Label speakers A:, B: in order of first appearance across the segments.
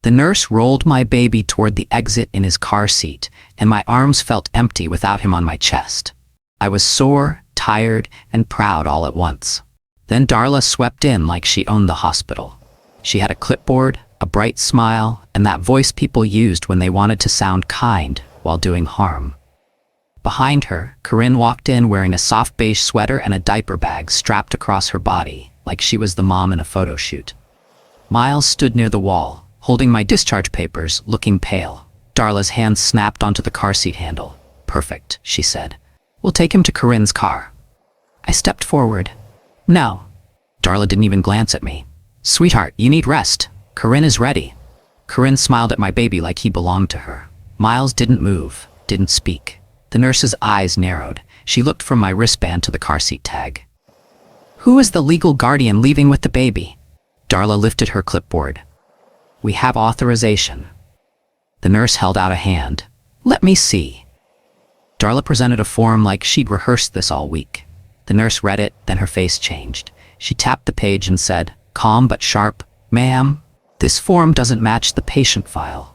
A: The nurse rolled my baby toward the exit in his car seat, and my arms felt empty without him on my chest. I was sore, tired, and proud all at once. Then Darla swept in like she owned the hospital. She had a clipboard, a bright smile, and that voice people used when they wanted to sound kind while doing harm. Behind her, Corinne walked in wearing a soft beige sweater and a diaper bag strapped across her body, like she was the mom in a photo shoot. Miles stood near the wall, holding my discharge papers, looking pale. Darla's hand snapped onto the car seat handle. "Perfect," she said. "We'll take him to Corinne's car." I stepped forward. "No." Darla didn't even glance at me. "Sweetheart, you need rest. Corinne is ready." Corinne smiled at my baby like he belonged to her. Miles didn't move, didn't speak. The nurse's eyes narrowed. She looked from my wristband to the car seat tag. "Who is the legal guardian leaving with the baby?" Darla lifted her clipboard. "We have authorization." The nurse held out a hand. "Let me see." Darla presented a form like she'd rehearsed this all week. The nurse read it, then her face changed. She tapped the page and said, calm but sharp, "Ma'am, this form doesn't match the patient file."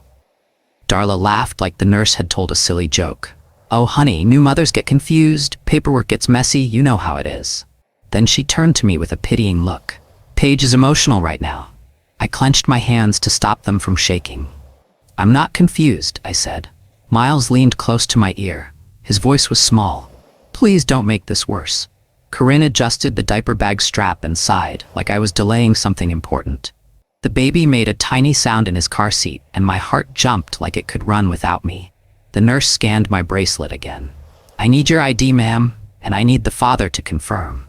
A: Darla laughed like the nurse had told a silly joke. "Oh honey, new mothers get confused, paperwork gets messy, you know how it is." Then she turned to me with a pitying look. "Paige is emotional right now." I clenched my hands to stop them from shaking. "I'm not confused," I said. Miles leaned close to my ear. His voice was small. "Please don't make this worse." Corinne adjusted the diaper bag strap and sighed, like I was delaying something important. The baby made a tiny sound in his car seat, and my heart jumped like it could run without me. The nurse scanned my bracelet again. "I need your ID, ma'am, and I need the father to confirm."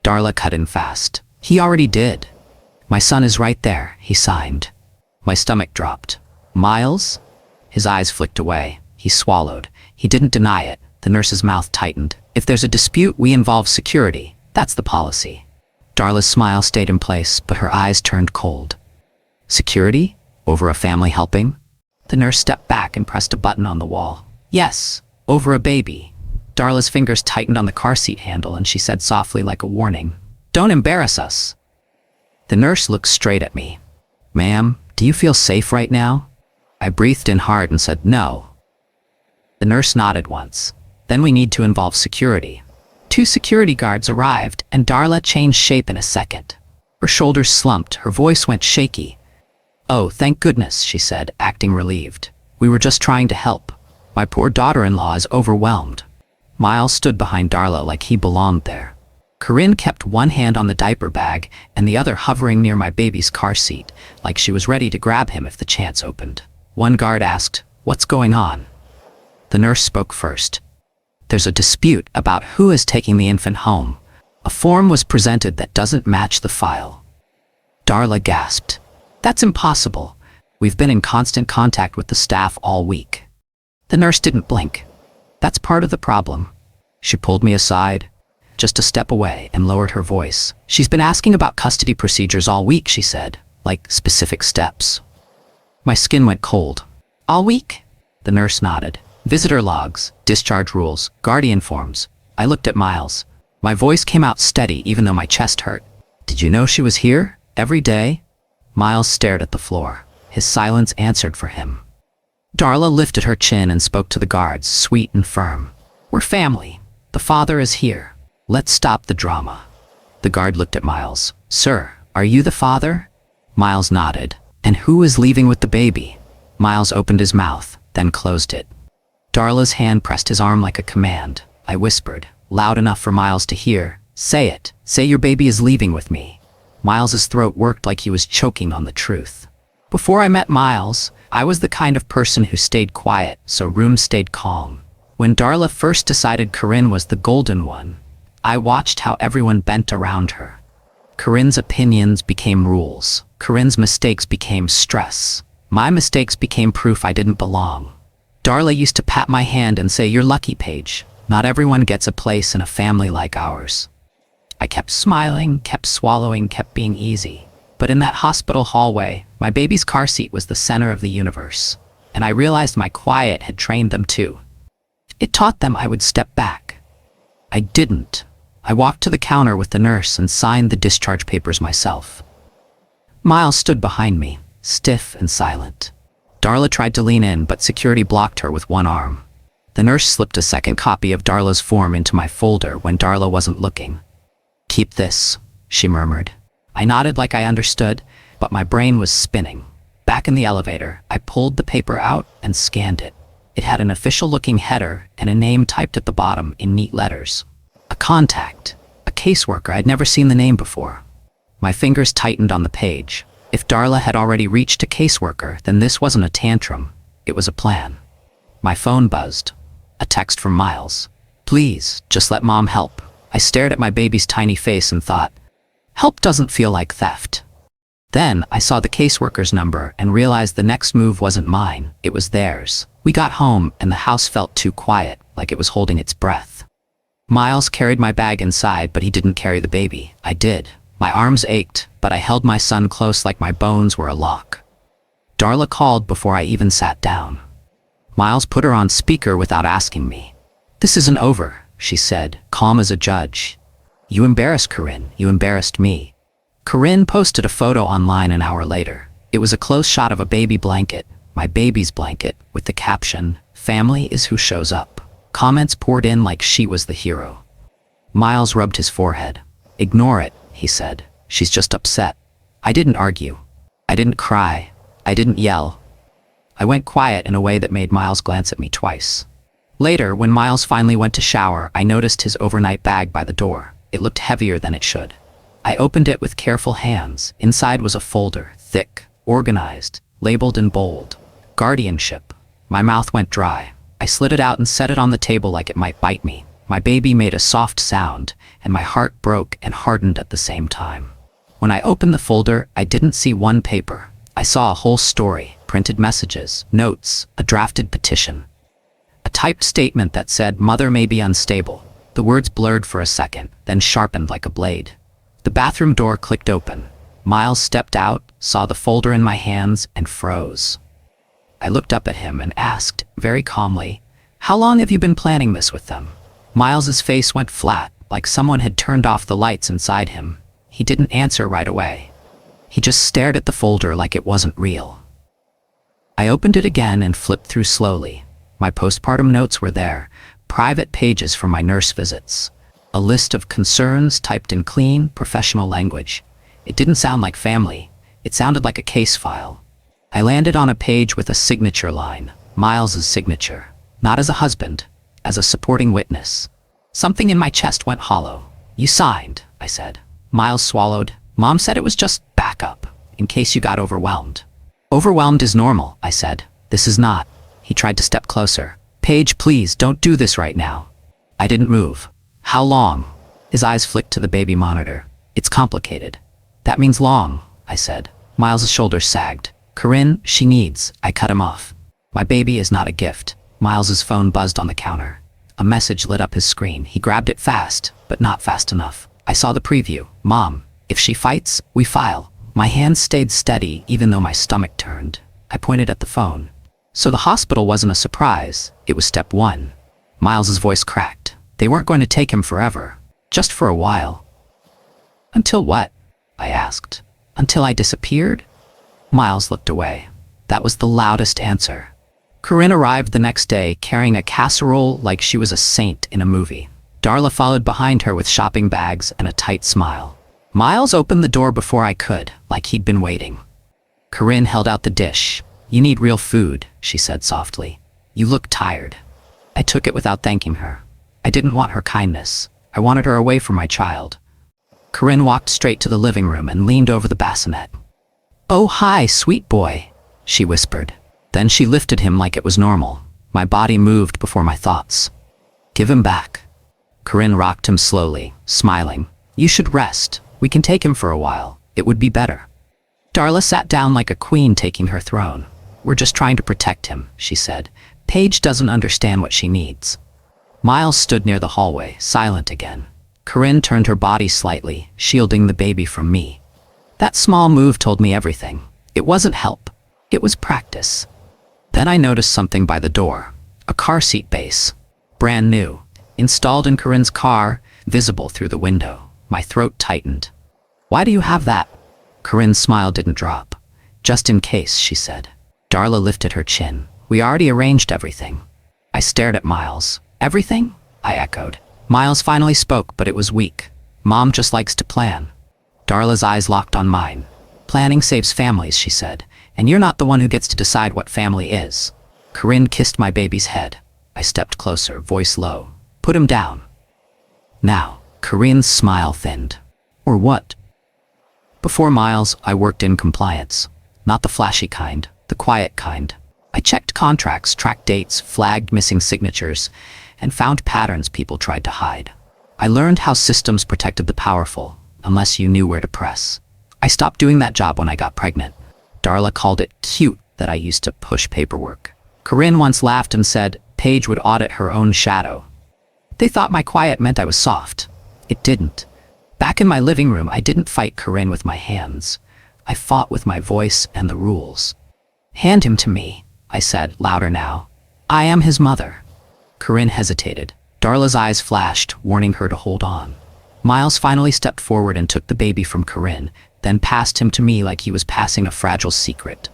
A: Darla cut in fast. "He already did." "My son is right there," he signed. My stomach dropped. "Miles?" His eyes flicked away. He swallowed. He didn't deny it. The nurse's mouth tightened. "If there's a dispute, we involve security. That's the policy." Darla's smile stayed in place, but her eyes turned cold. "Security? Over a family helping?" The nurse stepped back and pressed a button on the wall. "Yes, over a baby." Darla's fingers tightened on the car seat handle and she said softly like a warning, "Don't embarrass us." The nurse looked straight at me. "Ma'am, do you feel safe right now?" I breathed in hard and said no. The nurse nodded once. "Then we need to involve security." 2 security guards arrived, and Darla changed shape in a second. Her shoulders slumped, her voice went shaky. "Oh, thank goodness," she said, acting relieved. "We were just trying to help. My poor daughter-in-law is overwhelmed." Miles stood behind Darla like he belonged there. Corinne kept one hand on the diaper bag and the other hovering near my baby's car seat, like she was ready to grab him if the chance opened. One guard asked, "What's going on?" The nurse spoke first. "There's a dispute about who is taking the infant home. A form was presented that doesn't match the file." Darla gasped. "That's impossible. We've been in constant contact with the staff all week." The nurse didn't blink. "That's part of the problem." She pulled me aside, just a step away, and lowered her voice. "She's been asking about custody procedures all week," she said, like specific steps. My skin went cold. "All week?" The nurse nodded. "Visitor logs, discharge rules, guardian forms." I looked at Miles. My voice came out steady even though my chest hurt. "Did you know she was here? Every day?" Miles stared at the floor. His silence answered for him. Darla lifted her chin and spoke to the guards, sweet and firm. "We're family. The father is here. Let's stop the drama." The guard looked at Miles. "Sir, are you the father?" Miles nodded. "And who is leaving with the baby?" Miles opened his mouth, then closed it. Darla's hand pressed his arm like a command. I whispered, loud enough for Miles to hear, "Say it. Say your baby is leaving with me." Miles's throat worked like he was choking on the truth. Before I met Miles, I was the kind of person who stayed quiet, so rooms stayed calm. When Darla first decided Corinne was the golden one, I watched how everyone bent around her. Corinne's opinions became rules. Corinne's mistakes became stress. My mistakes became proof I didn't belong. Darla used to pat my hand and say, "You're lucky, Paige. Not everyone gets a place in a family like ours." I kept smiling, kept swallowing, kept being easy. But in that hospital hallway, my baby's car seat was the center of the universe. And I realized my quiet had trained them too. It taught them I would step back. I didn't. I walked to the counter with the nurse and signed the discharge papers myself. Miles stood behind me. stiff and silent. Darla tried to lean in, but security blocked her with one arm. The nurse slipped a second copy of Darla's form into my folder when Darla wasn't looking. "Keep this," she murmured. I nodded like I understood, but my brain was spinning. Back in the elevator, I pulled the paper out and scanned it. It had an official-looking header and a name typed at the bottom in neat letters. A contact, a caseworker. I'd never seen the name before. My fingers tightened on the page. If Darla had already reached a caseworker, then this wasn't a tantrum. It was a plan. My phone buzzed. A text from Miles. "Please, just let Mom help." I stared at my baby's tiny face and thought, help doesn't feel like theft. Then I saw the caseworker's number and realized the next move wasn't mine, it was theirs. We got home and the house felt too quiet, like it was holding its breath. Miles carried my bag inside, but he didn't carry the baby. I did. My arms ached, but I held my son close like my bones were a lock. Darla called before I even sat down. Miles put her on speaker without asking me. "This isn't over," she said, calm as a judge. "You embarrassed Corinne. You embarrassed me." Corinne posted a photo online an hour later. It was a close shot of a baby blanket, my baby's blanket, with the caption, "Family is who shows up." Comments poured in like she was the hero. Miles rubbed his forehead. "Ignore it," he said. "She's just upset." I didn't argue. I didn't cry. I didn't yell. I went quiet in a way that made Miles glance at me twice. Later, when Miles finally went to shower, I noticed his overnight bag by the door. It looked heavier than it should. I opened it with careful hands. Inside was a folder, thick, organized, labeled in bold. Guardianship. My mouth went dry. I slid it out and set it on the table like it might bite me. My baby made a soft sound, and my heart broke and hardened at the same time. When I opened the folder, I didn't see one paper. I saw a whole story, printed messages, notes, a drafted petition. A typed statement that said, "Mother may be unstable." The words blurred for a second, then sharpened like a blade. The bathroom door clicked open. Miles stepped out, saw the folder in my hands, and froze. I looked up at him and asked, very calmly, "How long have you been planning this with them?" Miles's face went flat, like someone had turned off the lights inside him. He didn't answer right away. He just stared at the folder like it wasn't real. I opened it again and flipped through slowly. My postpartum notes were there, private pages from my nurse visits. A list of concerns typed in clean, professional language. It didn't sound like family. It sounded like a case file. I landed on a page with a signature line, Miles's signature. Not as a husband, as a supporting witness. Something in my chest went hollow. "You signed," I said. Miles swallowed. "Mom said it was just backup, in case you got overwhelmed." "Overwhelmed is normal," I said. "This is not." He tried to step closer. "Paige, please, don't do this right now." I didn't move. "How long?" His eyes flicked to the baby monitor. "It's complicated." "That means long," I said. Miles's shoulders sagged. "Corinne, she needs." I cut him off. "My baby is not a gift." Miles's phone buzzed on the counter. A message lit up his screen. He grabbed it fast, but not fast enough. I saw the preview. "Mom, if she fights, we file." My hands stayed steady even though my stomach turned. I pointed at the phone. So the hospital wasn't a surprise. It was step one. Miles's voice cracked. They weren't going to take him forever. Just for a while. "Until what?" I asked. "Until I disappeared?" Miles looked away. That was the loudest answer. Corinne arrived the next day carrying a casserole like she was a saint in a movie. Darla followed behind her with shopping bags and a tight smile. Miles opened the door before I could, like he'd been waiting. Corinne held out the dish. "You need real food," she said softly. "You look tired." I took it without thanking her. I didn't want her kindness. I wanted her away from my child. Corinne walked straight to the living room and leaned over the bassinet. "Oh, hi, sweet boy," she whispered. Then she lifted him like it was normal. My body moved before my thoughts. "Give him back." Corinne rocked him slowly, smiling. "You should rest. We can take him for a while. It would be better." Darla sat down like a queen taking her throne. "We're just trying to protect him," she said. "Paige doesn't understand what she needs." Miles stood near the hallway, silent again. Corinne turned her body slightly, shielding the baby from me. That small move told me everything. It wasn't help. It was practice. Then I noticed something by the door. A car seat base. Brand new. Installed in Corinne's car, visible through the window. My throat tightened. "Why do you have that?" Corinne's smile didn't drop. Just in case, she said. Darla lifted her chin. We already arranged everything. I stared at Miles. Everything? I echoed. Miles finally spoke, but it was weak. Mom just likes to plan. Darla's eyes locked on mine. Planning saves families, she said, and you're not the one who gets to decide what family is. Corinne kissed my baby's head. I stepped closer, voice low. Put him down. Now, Corinne's smile thinned. Or what? Before Miles, I worked in compliance. Not the flashy kind, the quiet kind. I checked contracts, tracked dates, flagged missing signatures, and found patterns people tried to hide. I learned how systems protected the powerful, unless you knew where to press. I stopped doing that job when I got pregnant. Darla called it cute that I used to push paperwork. Corinne once laughed and said Paige would audit her own shadow. They thought my quiet meant I was soft. It didn't. Back in my living room, I didn't fight Corinne with my hands. I fought with my voice and the rules. Hand him to me, I said, louder now. I am his mother. Corinne hesitated. Darla's eyes flashed, warning her to hold on. Miles finally stepped forward and took the baby from Corinne, then passed him to me like he was passing a fragile secret.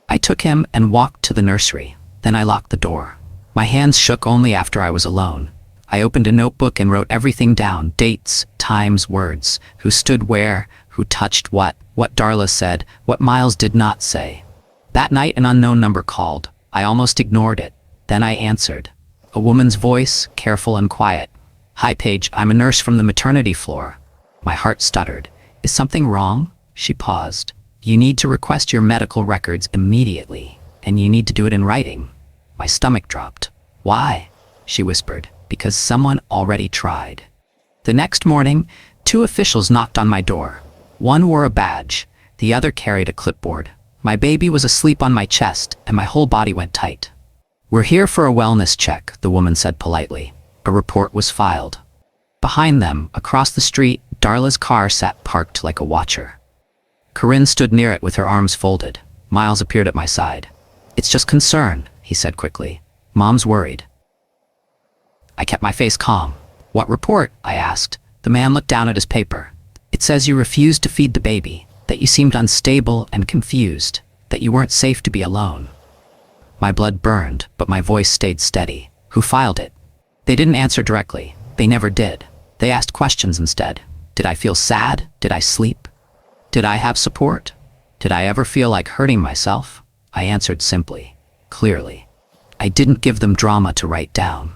A: I took him and walked to the nursery. Then I locked the door. My hands shook only after I was alone. I opened a notebook and wrote everything down, dates, times, words, who stood where, who touched what Darla said, what Miles did not say. That night an unknown number called. I almost ignored it. Then I answered. A woman's voice, careful and quiet. Hi Paige, I'm a nurse from the maternity floor. My heart stuttered. Is something wrong? She paused. You need to request your medical records immediately, and you need to do it in writing. My stomach dropped. Why? She whispered. Because someone already tried. The next morning, 2 officials knocked on my door. One wore a badge, the other carried a clipboard. My baby was asleep on my chest, and my whole body went tight. We're here for a wellness check, the woman said politely. A report was filed. Behind them, across the street, Darla's car sat parked like a watcher. Corinne stood near it with her arms folded. Miles appeared at my side. It's just concern, he said quickly. Mom's worried. I kept my face calm. What report? I asked. The man looked down at his paper. It says you refused to feed the baby, that you seemed unstable and confused, that you weren't safe to be alone. My blood burned, but my voice stayed steady. Who filed it? They didn't answer directly. They never did. They asked questions instead. Did I feel sad? Did I sleep? Did I have support? Did I ever feel like hurting myself? I answered simply, clearly. I didn't give them drama to write down.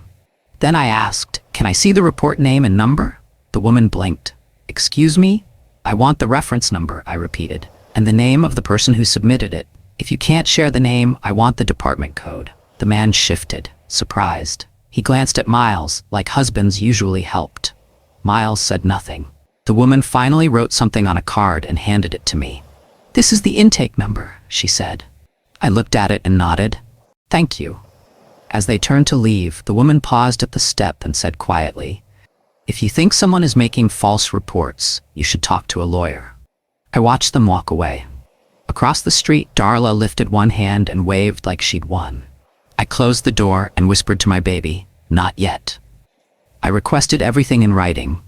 A: Then I asked, can I see the report name and number? The woman blinked. Excuse me? I want the reference number, I repeated, and the name of the person who submitted it. If you can't share the name, I want the department code. The man shifted, surprised. He glanced at Miles, like husbands usually helped. Miles said nothing. The woman finally wrote something on a card and handed it to me. This is the intake number, she said. I looked at it and nodded. Thank you. As they turned to leave, the woman paused at the step and said quietly, if you think someone is making false reports, you should talk to a lawyer. I watched them walk away. Across the street, Darla lifted one hand and waved like she'd won. I closed the door and whispered to my baby, not yet. I requested everything in writing.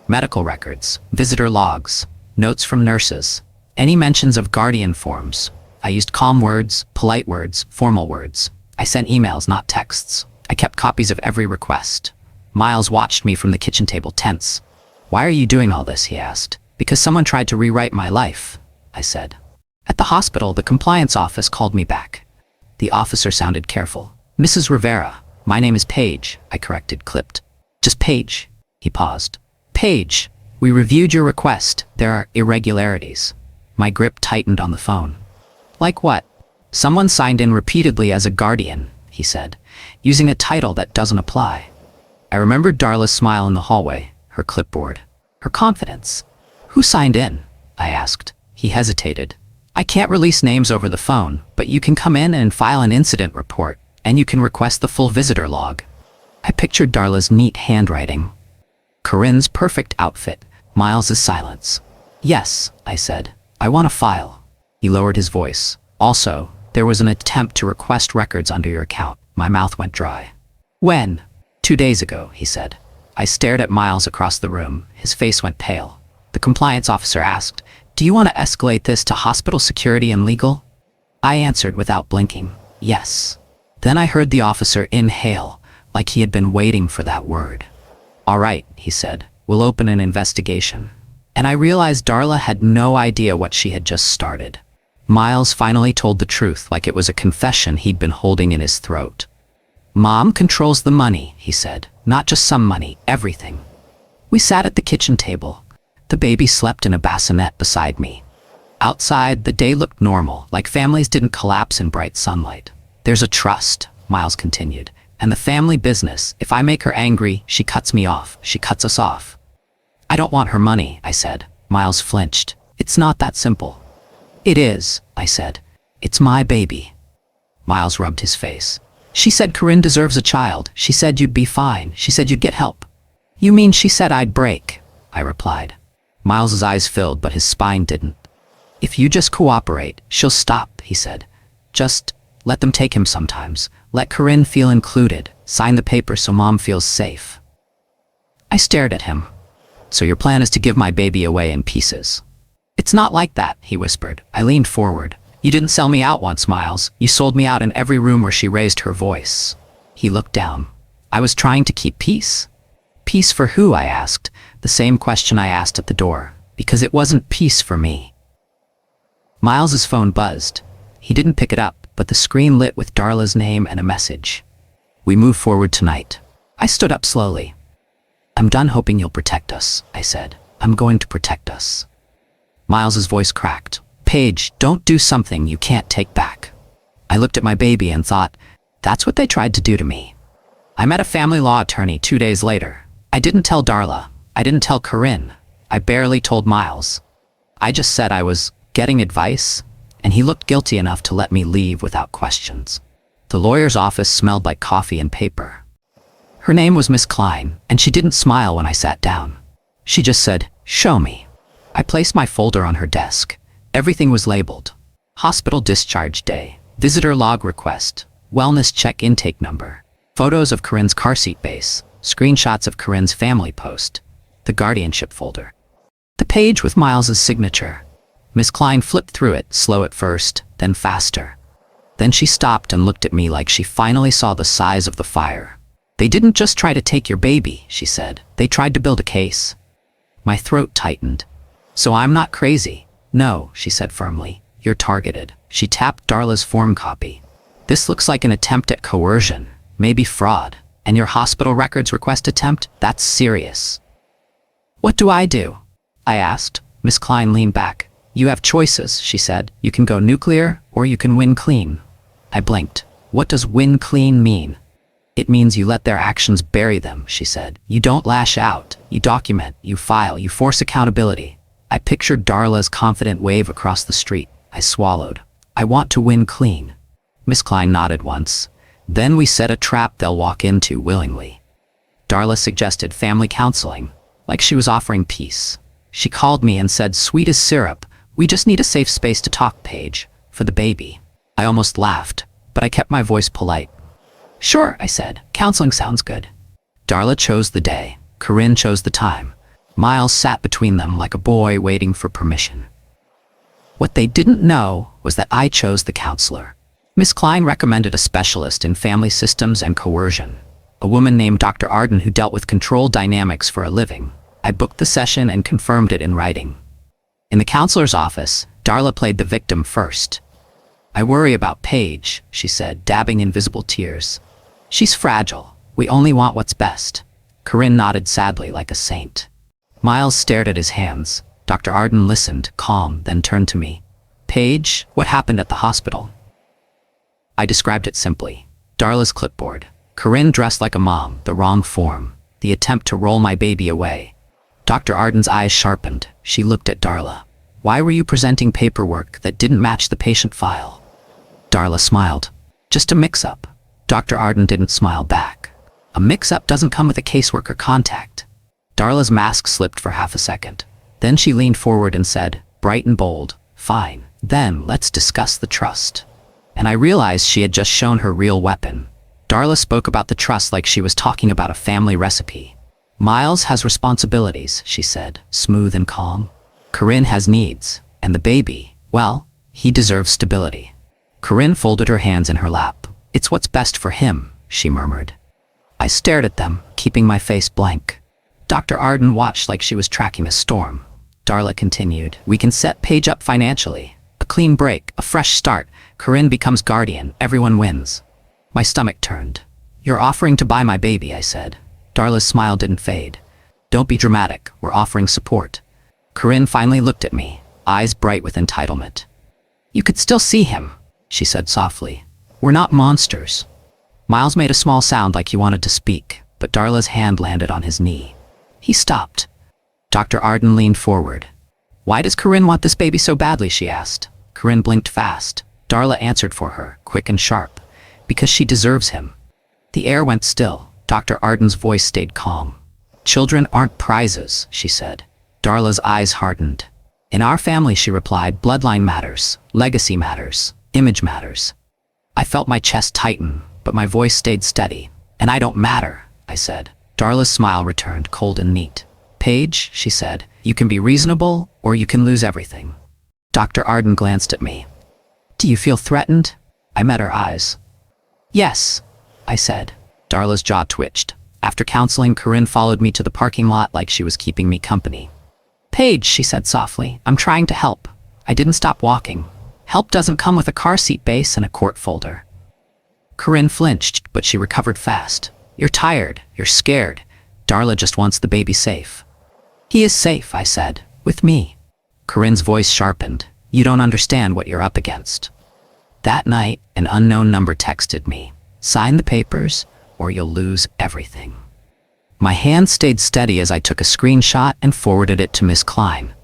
A: Medical records, visitor logs, notes from nurses, any mentions of guardian forms. I used calm words, polite words, formal words. I sent emails, not texts. I kept copies of every request. Miles watched me from the kitchen table, tense. Why are you doing all this? He asked. Because someone tried to rewrite my life, I said. At the hospital, the compliance office called me back. The officer sounded careful. Mrs. Rivera, my name is Paige, I corrected, clipped. Just Paige. He paused. Paige, we reviewed your request. There are irregularities. My grip tightened on the phone. Like what? Someone signed in repeatedly as a guardian, he said, using a title that doesn't apply. I remembered Darla's smile in the hallway, her clipboard, her confidence. Who signed in? I asked. He hesitated. I can't release names over the phone, but you can come in and file an incident report, and you can request the full visitor log. I pictured Darla's neat handwriting. Corinne's perfect outfit, Miles's silence. Yes, I said. I want a file. He lowered his voice. Also, there was an attempt to request records under your account. My mouth went dry. When? 2 days ago, he said. I stared at Miles across the room. His face went pale. The compliance officer asked, "Do you want to escalate this to hospital security and legal?" I answered without blinking, "Yes." Then I heard the officer inhale, like he had been waiting for that word. "All right," he said, "we'll open an investigation." And I realized Darla had no idea what she had just started. Miles finally told the truth like it was a confession he'd been holding in his throat. "Mom controls the money," he said. "Not just some money, everything." We sat at the kitchen table. The baby slept in a bassinet beside me. Outside, the day looked normal, like families didn't collapse in bright sunlight. "There's a trust," Miles continued, "and the family business. If I make her angry, she cuts me off. She cuts us off." "I don't want her money," I said. Miles flinched. "It's not that simple." "It is," I said. "It's my baby." Miles rubbed his face. "She said Corinne deserves a child. She said you'd be fine. She said you'd get help." "You mean she said I'd break?" I replied. Miles's eyes filled, but his spine didn't. "If you just cooperate, she'll stop," he said. "Just let them take him sometimes. Let Corinne feel included. Sign the paper so Mom feels safe." I stared at him. "So your plan is to give my baby away in pieces?" "It's not like that," he whispered. I leaned forward. "You didn't sell me out once, Miles. You sold me out in every room where she raised her voice." He looked down. "I was trying to keep peace." "Peace for who?" I asked. The same question I asked at the door. "Because it wasn't peace for me." Miles's phone buzzed. He didn't pick it up, but the screen lit with Darla's name and a message. "We move forward tonight." I stood up slowly. "I'm done hoping you'll protect us," I said. "I'm going to protect us." Miles's voice cracked. "Paige, don't do something you can't take back." I looked at my baby and thought, that's what they tried to do to me. I met a family law attorney 2 days later. I didn't tell Darla. I didn't tell Corinne. I barely told Miles. I just said I was getting advice, and he looked guilty enough to let me leave without questions. The lawyer's office smelled like coffee and paper. Her name was Miss Klein, and she didn't smile when I sat down. She just said, "Show me." I placed my folder on her desk. Everything was labeled. Hospital discharge day, visitor log request, wellness check intake number, photos of Corinne's car seat base, screenshots of Corinne's family post, the guardianship folder. The page with Miles's signature. Miss Klein flipped through it, slow at first, then faster. Then she stopped and looked at me like she finally saw the size of the fire. "They didn't just try to take your baby," she said. "They tried to build a case." My throat tightened. "So I'm not crazy." "No," she said firmly. "You're targeted." She tapped Darla's form copy. "This looks like an attempt at coercion, maybe fraud. And your hospital records request attempt? That's serious." "What do I do?" I asked. Miss Klein leaned back. "You have choices," she said. "You can go nuclear, or you can win clean." I blinked. "What does win clean mean?" "It means you let their actions bury them," she said. "You don't lash out. You document, you file, you force accountability." I pictured Darla's confident wave across the street. I swallowed. "I want to win clean." Miss Klein nodded once. "Then we set a trap they'll walk into willingly." Darla suggested family counseling, like she was offering peace. She called me and said, "Sweet as syrup, we just need a safe space to talk, Paige, for the baby." I almost laughed, but I kept my voice polite. "Sure," I said. "Counseling sounds good." Darla chose the day. Corinne chose the time. Miles sat between them like a boy waiting for permission. What they didn't know was that I chose the counselor. Miss Klein recommended a specialist in family systems and coercion, a woman named Dr. Arden who dealt with control dynamics for a living. I booked the session and confirmed it in writing. In the counselor's office, Darla played the victim first. "I worry about Paige," she said, dabbing invisible tears. "She's fragile. We only want what's best." Corinne nodded sadly like a saint. Miles stared at his hands. Dr. Arden listened, calm, then turned to me. "Paige, what happened at the hospital?" I described it simply. Darla's clipboard. Corinne dressed like a mom, the wrong form. The attempt to roll my baby away. Dr. Arden's eyes sharpened. She looked at Darla. "Why were you presenting paperwork that didn't match the patient file?" Darla smiled. "Just a mix-up." Dr. Arden didn't smile back. "A mix-up doesn't come with a caseworker contact." Darla's mask slipped for half a second. Then she leaned forward and said, bright and bold, "Fine. Then let's discuss the trust." And I realized she had just shown her real weapon. Darla spoke about the trust like she was talking about a family recipe. "Miles has responsibilities," she said, smooth and calm. "Corinne has needs. And the baby, well, he deserves stability. Corinne folded her hands in her lap. It's what's best for him, she murmured. I stared at them, keeping my face blank. Dr. Arden watched like she was tracking a storm. Darla continued, we can set Paige up financially. A clean break, a fresh start. Corinne becomes guardian, everyone wins. My stomach turned. You're offering to buy my baby, I said. Darla's smile didn't fade. Don't be dramatic, we're offering support. Corinne finally looked at me, eyes bright with entitlement. You could still see him, she said softly. We're not monsters. Miles made a small sound like he wanted to speak, but Darla's hand landed on his knee. He stopped. Dr. Arden leaned forward. Why does Corinne want this baby so badly, she asked. Corinne blinked fast. Darla answered for her, quick and sharp. Because she deserves him. The air went still. Dr. Arden's voice stayed calm. Children aren't prizes, she said. Darla's eyes hardened. In our family, she replied, bloodline matters, legacy matters, image matters. I felt my chest tighten, but my voice stayed steady. And I don't matter, I said. Darla's smile returned, cold and neat. Paige, she said, you can be reasonable or you can lose everything. Dr. Arden glanced at me. Do you feel threatened? I met her eyes. Yes, I said. Darla's jaw twitched. After counseling, Corinne followed me to the parking lot like she was keeping me company. Paige, she said softly, I'm trying to help. I didn't stop walking. Help doesn't come with a car seat base and a court folder. Corinne flinched, but she recovered fast. You're tired, you're scared. Darla just wants the baby safe. He is safe, I said, with me. Corinne's voice sharpened. You don't understand what you're up against. That night, an unknown number texted me. Sign the papers, or you'll lose everything. My hand stayed steady as I took a screenshot and forwarded it to Miss Klein.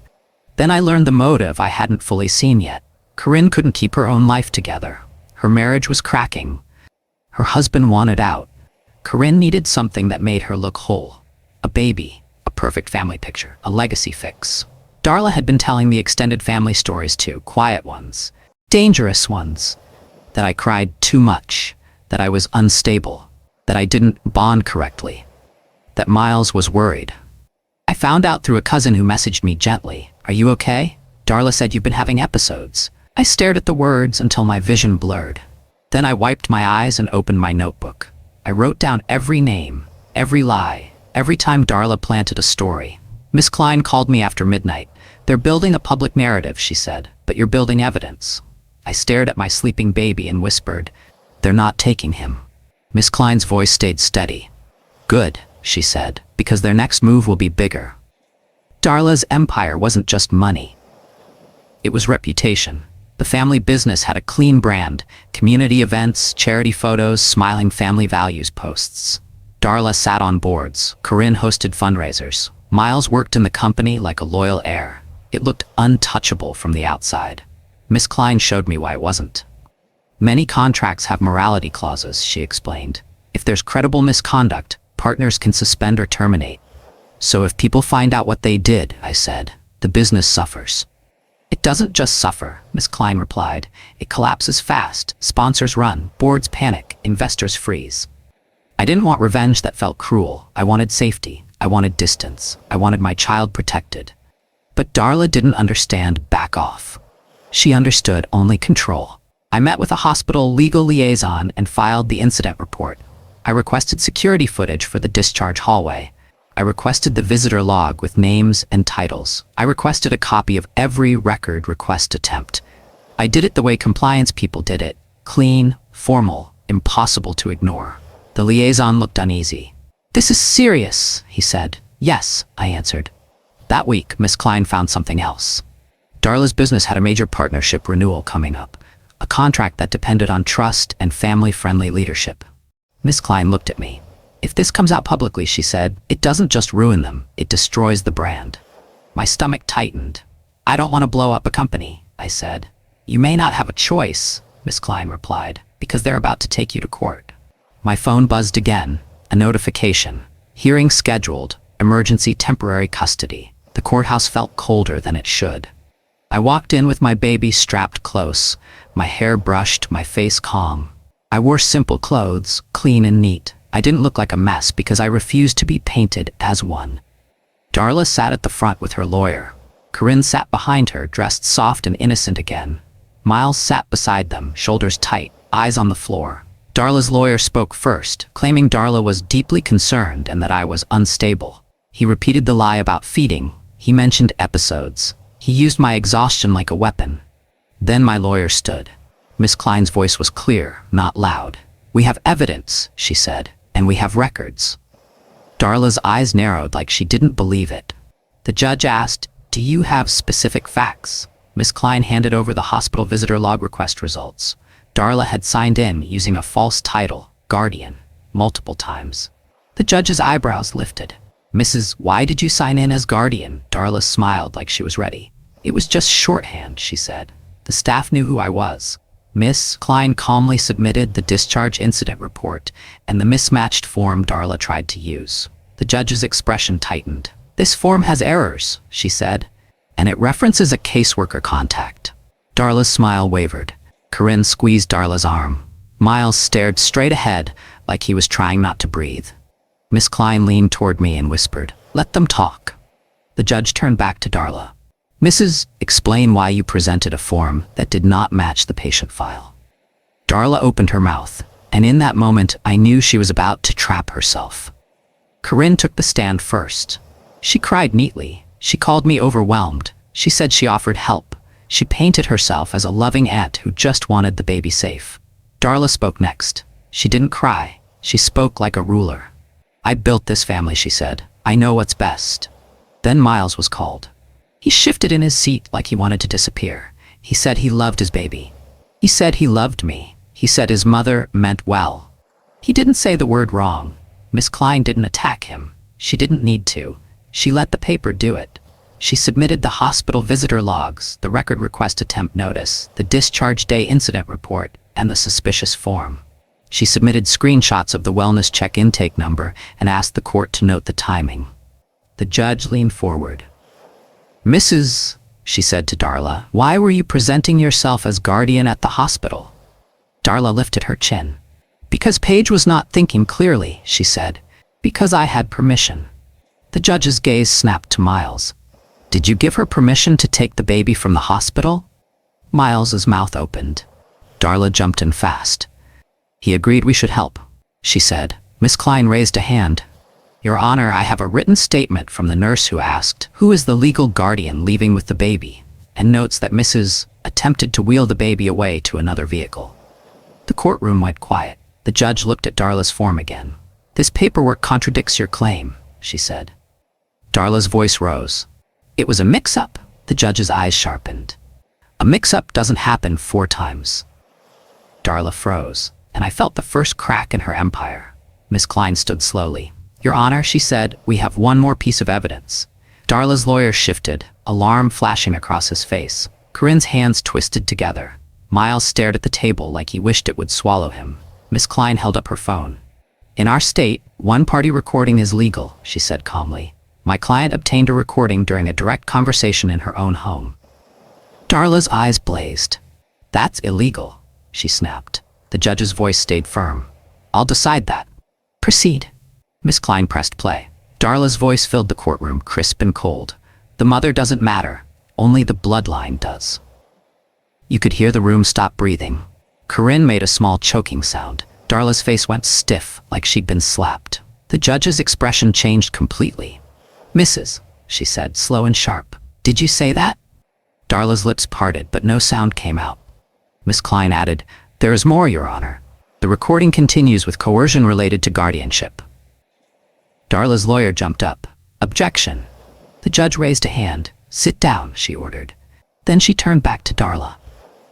A: Then I learned the motive I hadn't fully seen yet. Corinne couldn't keep her own life together. Her marriage was cracking. Her husband wanted out. Corinne needed something that made her look whole. A baby, a perfect family picture, a legacy fix. Darla had been telling me extended family stories too, quiet ones, dangerous ones. That I cried too much, that I was unstable, that I didn't bond correctly, that Miles was worried. I found out through a cousin who messaged me gently. Are you okay? Darla said you've been having episodes. I stared at the words until my vision blurred. Then I wiped my eyes and opened my notebook. I wrote down every name, every lie, every time Darla planted a story. Miss Klein called me after midnight. They're building a public narrative, she said, but you're building evidence. I stared at my sleeping baby and whispered, they're not taking him. Miss Klein's voice stayed steady. Good, she said, because their next move will be bigger. Darla's empire wasn't just money. It was reputation. The family business had a clean brand, community events, charity photos, smiling family values posts. Darla sat on boards. Corinne hosted fundraisers. Miles worked in the company like a loyal heir. It looked untouchable from the outside. Miss Klein showed me why it wasn't. Many contracts have morality clauses, she explained. If there's credible misconduct, partners can suspend or terminate. So if people find out what they did, I said, the business suffers. It doesn't just suffer, Miss Klein replied. It collapses fast. Sponsors run, boards panic, investors freeze. I didn't want revenge that felt cruel. I wanted safety. I wanted distance. I wanted my child protected. But Darla didn't understand back off. She understood only control. I met with a hospital legal liaison and filed the incident report. I requested security footage for the discharge hallway. I requested the visitor log with names and titles. I requested a copy of every record request attempt. I did it the way compliance people did it. Clean, formal, impossible to ignore. The liaison looked uneasy. This is serious, he said. Yes, I answered. That week, Miss Klein found something else. Darla's business had a major partnership renewal coming up, a contract that depended on trust and family-friendly leadership. Miss Klein looked at me. If this comes out publicly, she said, it doesn't just ruin them, it destroys the brand. My stomach tightened. I don't want to blow up a company, I said. You may not have a choice, Miss Klein replied, because they're about to take you to court. My phone buzzed again, a notification. Hearing scheduled, emergency temporary custody. The courthouse felt colder than it should. I walked in with my baby strapped close, my hair brushed, my face calm. I wore simple clothes, clean and neat. I didn't look like a mess because I refused to be painted as one. Darla sat at the front with her lawyer. Corinne sat behind her, dressed soft and innocent again. Miles sat beside them, shoulders tight, eyes on the floor. Darla's lawyer spoke first, claiming Darla was deeply concerned and that I was unstable. He repeated the lie about feeding. He mentioned episodes. He used my exhaustion like a weapon. Then my lawyer stood. Miss Klein's voice was clear, not loud. "We have evidence," she said, "and we have records." Darla's eyes narrowed like she didn't believe it. The judge asked, "Do you have specific facts?" Miss Klein handed over the hospital visitor log request results. Darla had signed in using a false title, Guardian, multiple times. The judge's eyebrows lifted. "Mrs., why did you sign in as Guardian?" Darla smiled like she was ready. "It was just shorthand," she said. "The staff knew who I was." Miss Klein calmly submitted the discharge incident report and the mismatched form Darla tried to use. The judge's expression tightened. "This form has errors," she said, "and it references a caseworker contact." Darla's smile wavered. Corinne squeezed Darla's arm. Miles stared straight ahead like he was trying not to breathe. Miss Klein leaned toward me and whispered, "Let them talk." The judge turned back to Darla. "Mrs., explain why you presented a form that did not match the patient file." Darla opened her mouth, and in that moment I knew she was about to trap herself. Corinne took the stand first. She cried neatly. She called me overwhelmed. She said she offered help. She painted herself as a loving aunt who just wanted the baby safe. Darla spoke next. She didn't cry. She spoke like a ruler. "I built this family," she said. "I know what's best." Then Miles was called. He shifted in his seat like he wanted to disappear. He said he loved his baby. He said he loved me. He said his mother meant well. He didn't say the word wrong. Miss Klein didn't attack him. She didn't need to. She let the paper do it. She submitted the hospital visitor logs, the record request attempt notice, the discharge day incident report, and the suspicious form. She submitted screenshots of the wellness check intake number and asked the court to note the timing. The judge leaned forward. "Mrs., she said to Darla, "why were you presenting yourself as Guardian at the hospital?" Darla lifted her chin. "Because Paige was not thinking clearly," she said. "Because I had permission." The judge's gaze snapped to Miles. "Did you give her permission to take the baby from the hospital?" Miles's mouth opened. Darla jumped in fast. "He agreed we should help," she said. Miss Klein raised a hand. "Your Honor, I have a written statement from the nurse who asked, 'Who is the legal guardian leaving with the baby?' and notes that Mrs. attempted to wheel the baby away to another vehicle." The courtroom went quiet. The judge looked at Darla's form again. "This paperwork contradicts your claim," she said. Darla's voice rose. "It was a mix-up." The judge's eyes sharpened. "A mix-up doesn't happen 4 times." Darla froze, and I felt the first crack in her empire. Miss Klein stood slowly. "Your Honor," she said, "we have one more piece of evidence." Darla's lawyer shifted, alarm flashing across his face. Corinne's hands twisted together. Miles stared at the table like he wished it would swallow him. Miss Klein held up her phone. "In our state, one-party recording is legal," she said calmly. "My client obtained a recording during a direct conversation in her own home." Darla's eyes blazed. "That's illegal," she snapped. The judge's voice stayed firm. "I'll decide that. Proceed." Miss Klein pressed play. Darla's voice filled the courtroom, crisp and cold. "The mother doesn't matter. Only the bloodline does." You could hear the room stop breathing. Corinne made a small choking sound. Darla's face went stiff, like she'd been slapped. The judge's expression changed completely. "Mrs., she said, slow and sharp, "did you say that?" Darla's lips parted, but no sound came out. Miss Klein added, "There is more, Your Honor. The recording continues with coercion related to guardianship." Darla's lawyer jumped up. "Objection." The judge raised a hand. "Sit down," she ordered. Then she turned back to Darla.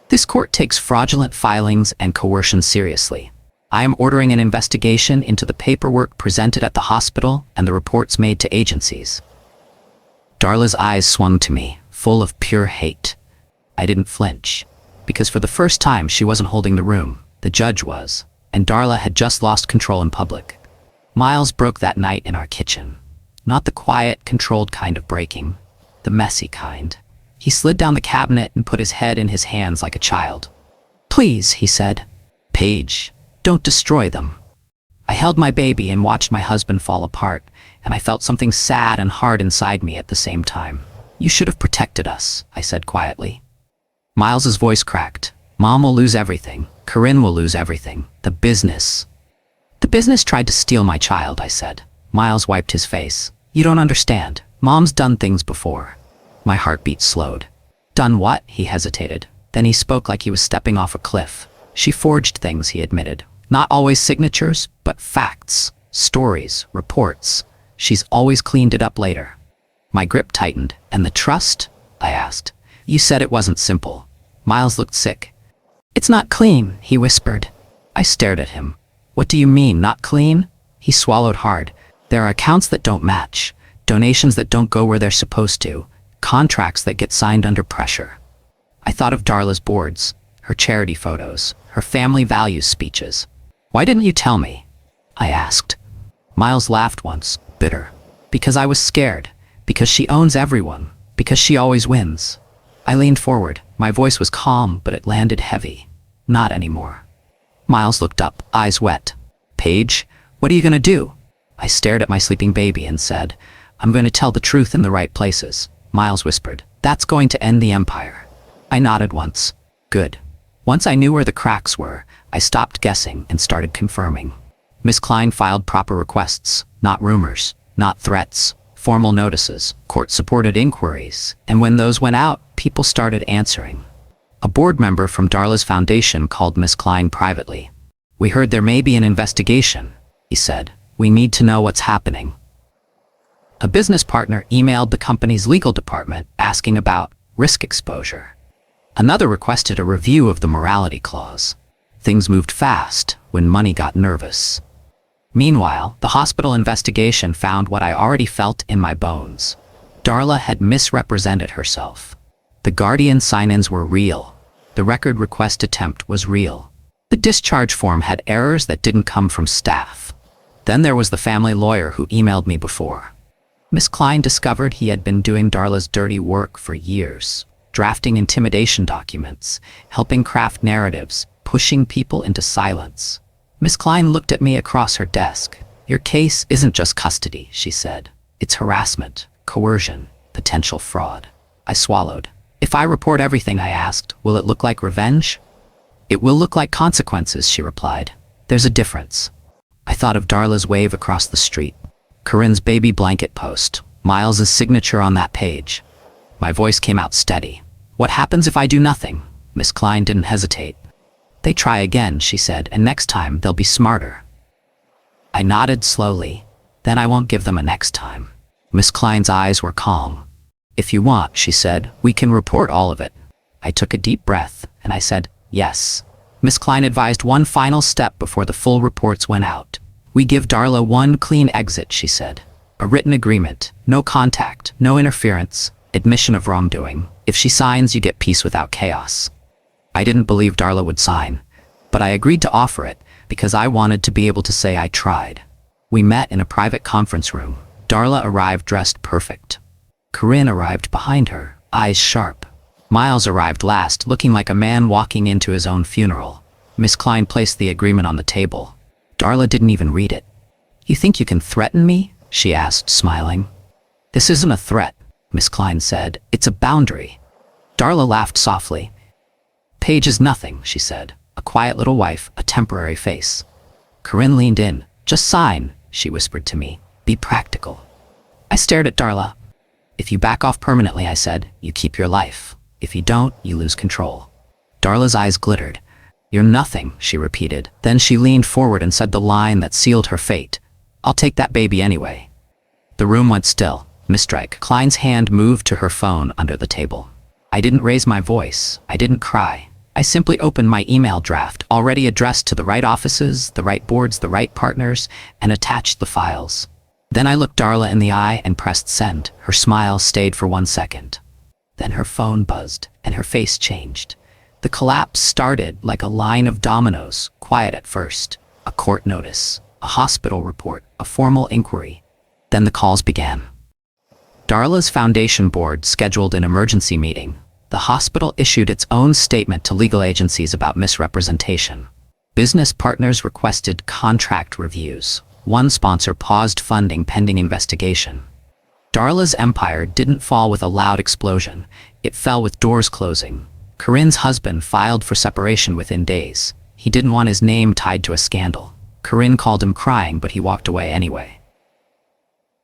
A: "This court takes fraudulent filings and coercion seriously. I am ordering an investigation into the paperwork presented at the hospital and the reports made to agencies." Darla's eyes swung to me, full of pure hate. I didn't flinch, because for the first time she wasn't holding the room. The judge was, and Darla had just lost control in public. Miles broke that night in our kitchen. Not the quiet, controlled kind of breaking, the messy kind. He slid down the cabinet and put his head in his hands like a child. "Please," he said. "Paige, don't destroy them." I held my baby and watched my husband fall apart, and I felt something sad and hard inside me at the same time. You should have protected us, I said quietly. Miles's voice cracked. Mom will lose everything. Corinne will lose everything. The business. The business tried to steal my child, I said. Miles wiped his face. You don't understand. Mom's done things before. My heartbeat slowed. Done what? He hesitated. Then he spoke like he was stepping off a cliff. She forged things, he admitted. Not always signatures, but facts, stories, reports. She's always cleaned it up later. My grip tightened. And the trust? I asked. You said it wasn't simple. Miles looked sick. It's not clean, he whispered. I stared at him. What do you mean, not clean? He swallowed hard. There are accounts that don't match, donations that don't go where they're supposed to, contracts that get signed under pressure. I thought of Darla's boards, her charity photos, her family values speeches. Why didn't you tell me? I asked. Miles laughed once, bitter. Because I was scared. Because she owns everyone. Because she always wins. I leaned forward. My voice was calm, but it landed heavy. Not anymore. Miles looked up, eyes wet. Paige, what are you going to do? I stared at my sleeping baby and said, I'm going to tell the truth in the right places. Miles whispered, that's going to end the empire. I nodded once. Good. Once I knew where the cracks were, I stopped guessing and started confirming. Miss Klein filed proper requests, not rumors, not threats, formal notices, court-supported inquiries, and when those went out, people started answering. A board member from Darla's foundation called Miss Klein privately. We heard there may be an investigation, he said. We need to know what's happening. A business partner emailed the company's legal department asking about risk exposure. Another requested a review of the morality clause. Things moved fast when money got nervous. Meanwhile, the hospital investigation found what I already felt in my bones. Darla had misrepresented herself. The Guardian sign-ins were real. The record request attempt was real. The discharge form had errors that didn't come from staff. Then there was the family lawyer who emailed me before. Miss Klein discovered he had been doing Darla's dirty work for years, drafting intimidation documents, helping craft narratives, pushing people into silence. Miss Klein looked at me across her desk. Your case isn't just custody, she said. It's harassment, coercion, potential fraud. I swallowed. If I report everything, I asked, will it look like revenge? It will look like consequences, she replied. There's a difference. I thought of Darla's wave across the street, Corinne's baby blanket post, Miles's signature on that page. My voice came out steady. What happens if I do nothing? Miss Klein didn't hesitate. They try again, she said, and next time they'll be smarter. I nodded slowly. Then I won't give them a next time. Miss Klein's eyes were calm. If you want, she said, we can report all of it. I took a deep breath, and I said, yes. Miss Klein advised one final step before the full reports went out. We give Darla one clean exit, she said. A written agreement, no contact, no interference, admission of wrongdoing. If she signs, you get peace without chaos. I didn't believe Darla would sign, but I agreed to offer it because I wanted to be able to say I tried. We met in a private conference room. Darla arrived dressed perfect. Corinne arrived behind her, eyes sharp. Miles arrived last, looking like a man walking into his own funeral. Miss Klein placed the agreement on the table. Darla didn't even read it. You think you can threaten me? She asked, smiling. This isn't a threat, Miss Klein said. It's a boundary. Darla laughed softly. Paige is nothing, she said. A quiet little wife, a temporary face. Corinne leaned in. Just sign, she whispered to me. Be practical. I stared at Darla. If you back off permanently, I said, you keep your life. If you don't, you lose control. Darla's eyes glittered. You're nothing, she repeated. Then she leaned forward and said the line that sealed her fate. I'll take that baby anyway. The room went still. Miss Klein's hand moved to her phone under the table. I didn't raise my voice. I didn't cry. I simply opened my email draft, already addressed to the right offices, the right boards, the right partners, and attached the files. Then I looked Darla in the eye and pressed send. Her smile stayed for 1 second. Then her phone buzzed, and her face changed. The collapse started like a line of dominoes, quiet at first. A court notice, a hospital report, a formal inquiry. Then the calls began. Darla's foundation board scheduled an emergency meeting. The hospital issued its own statement to legal agencies about misrepresentation. Business partners requested contract reviews. One sponsor paused funding pending investigation. Darla's empire didn't fall with a loud explosion. It fell with doors closing. Corinne's husband filed for separation within days. He didn't want his name tied to a scandal. Corinne called him crying, but he walked away anyway.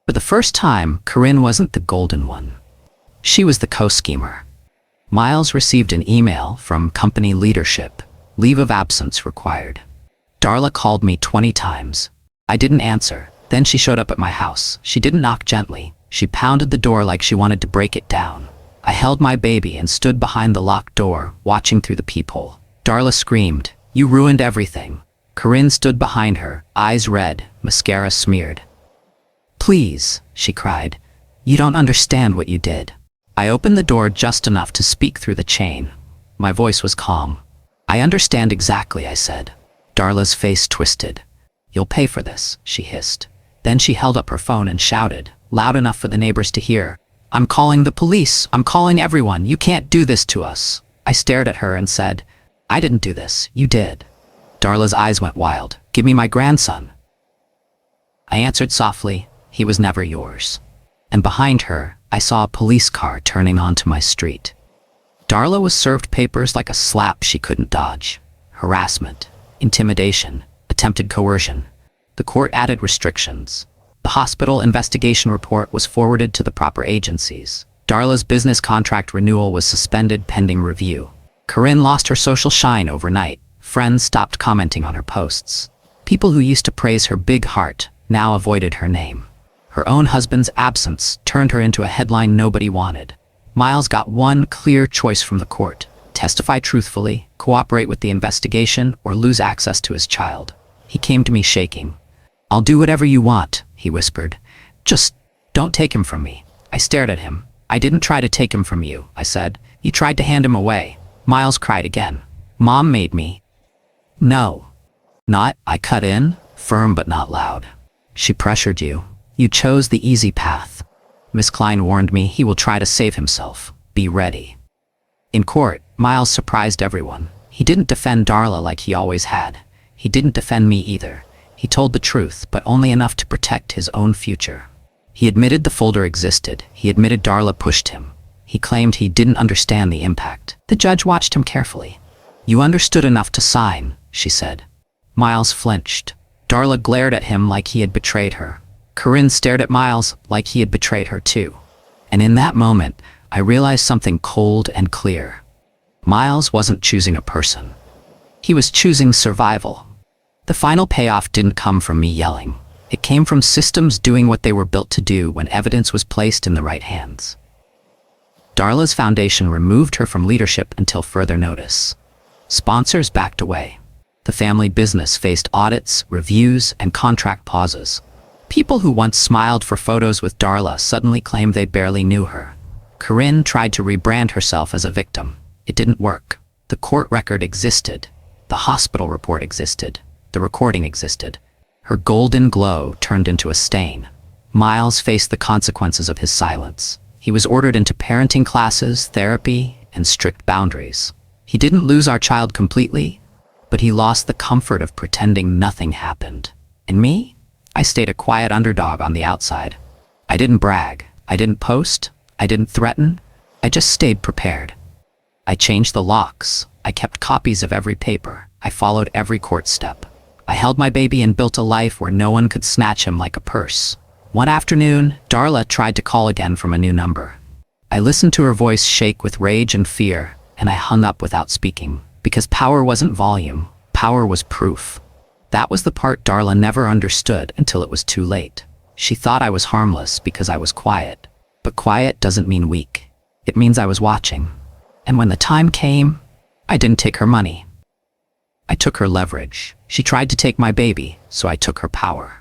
A: For the first time, Corinne wasn't the golden one. She was the co-schemer. Miles received an email from company leadership. Leave of absence required. Darla called me 20 times. I didn't answer. Then she showed up at my house. She didn't knock gently. She pounded the door like she wanted to break it down. I held my baby and stood behind the locked door, watching through the peephole. Darla screamed, "You ruined everything." Corinne stood behind her, eyes red, mascara smeared. "Please," she cried. "You don't understand what you did." I opened the door just enough to speak through the chain. My voice was calm. "I understand exactly," I said. Darla's face twisted. "You'll pay for this," she hissed. Then she held up her phone and shouted, loud enough for the neighbors to hear, "I'm calling the police. I'm calling everyone. You can't do this to us." I stared at her and said, "I didn't do this. You did." Darla's eyes went wild. "Give me my grandson." I answered softly, "He was never yours." And behind her, I saw a police car turning onto my street. Darla was served papers like a slap she couldn't dodge. Harassment, intimidation, attempted coercion. The court added restrictions. The hospital investigation report was forwarded to the proper agencies. Darla's business contract renewal was suspended pending review. Corinne lost her social shine overnight. Friends stopped commenting on her posts. People who used to praise her big heart now avoided her name. Her own husband's absence turned her into a headline nobody wanted. Miles got one clear choice from the court: testify truthfully, cooperate with the investigation, or lose access to his child. He came to me shaking. "I'll do whatever you want," he whispered. "Just don't take him from me." I stared at him. "I didn't try to take him from you," I said. "You tried to hand him away." Miles cried again. "Mom made me." "No. Not," I cut in, firm but not loud. "She pressured you. You chose the easy path. Miss Klein warned me he will try to save himself. Be ready." In court, Miles surprised everyone. He didn't defend Darla like he always had. He didn't defend me either. He told the truth, but only enough to protect his own future. He admitted the folder existed. He admitted Darla pushed him. He claimed he didn't understand the impact. The judge watched him carefully. "You understood enough to sign," she said. Miles flinched. Darla glared at him like he had betrayed her. Corinne stared at Miles like he had betrayed her too. And in that moment, I realized something cold and clear. Miles wasn't choosing a person. He was choosing survival. The final payoff didn't come from me yelling. It came from systems doing what they were built to do when evidence was placed in the right hands. Darla's foundation removed her from leadership until further notice. Sponsors backed away. The family business faced audits, reviews, and contract pauses. People who once smiled for photos with Darla suddenly claimed they barely knew her. Corinne tried to rebrand herself as a victim. It didn't work. The court record existed. The hospital report existed. The recording existed. Her golden glow turned into a stain. Miles faced the consequences of his silence. He was ordered into parenting classes, therapy, and strict boundaries. He didn't lose our child completely, but he lost the comfort of pretending nothing happened. And me? I stayed a quiet underdog on the outside. I didn't brag. I didn't post. I didn't threaten. I just stayed prepared. I changed the locks. I kept copies of every paper. I followed every court step. I held my baby and built a life where no one could snatch him like a purse. One afternoon, Darla tried to call again from a new number. I listened to her voice shake with rage and fear, and I hung up without speaking. Because power wasn't volume. Power was proof. That was the part Darla never understood until it was too late. She thought I was harmless because I was quiet. But quiet doesn't mean weak. It means I was watching. And when the time came, I didn't take her money. I took her leverage. She tried to take my baby, so I took her power.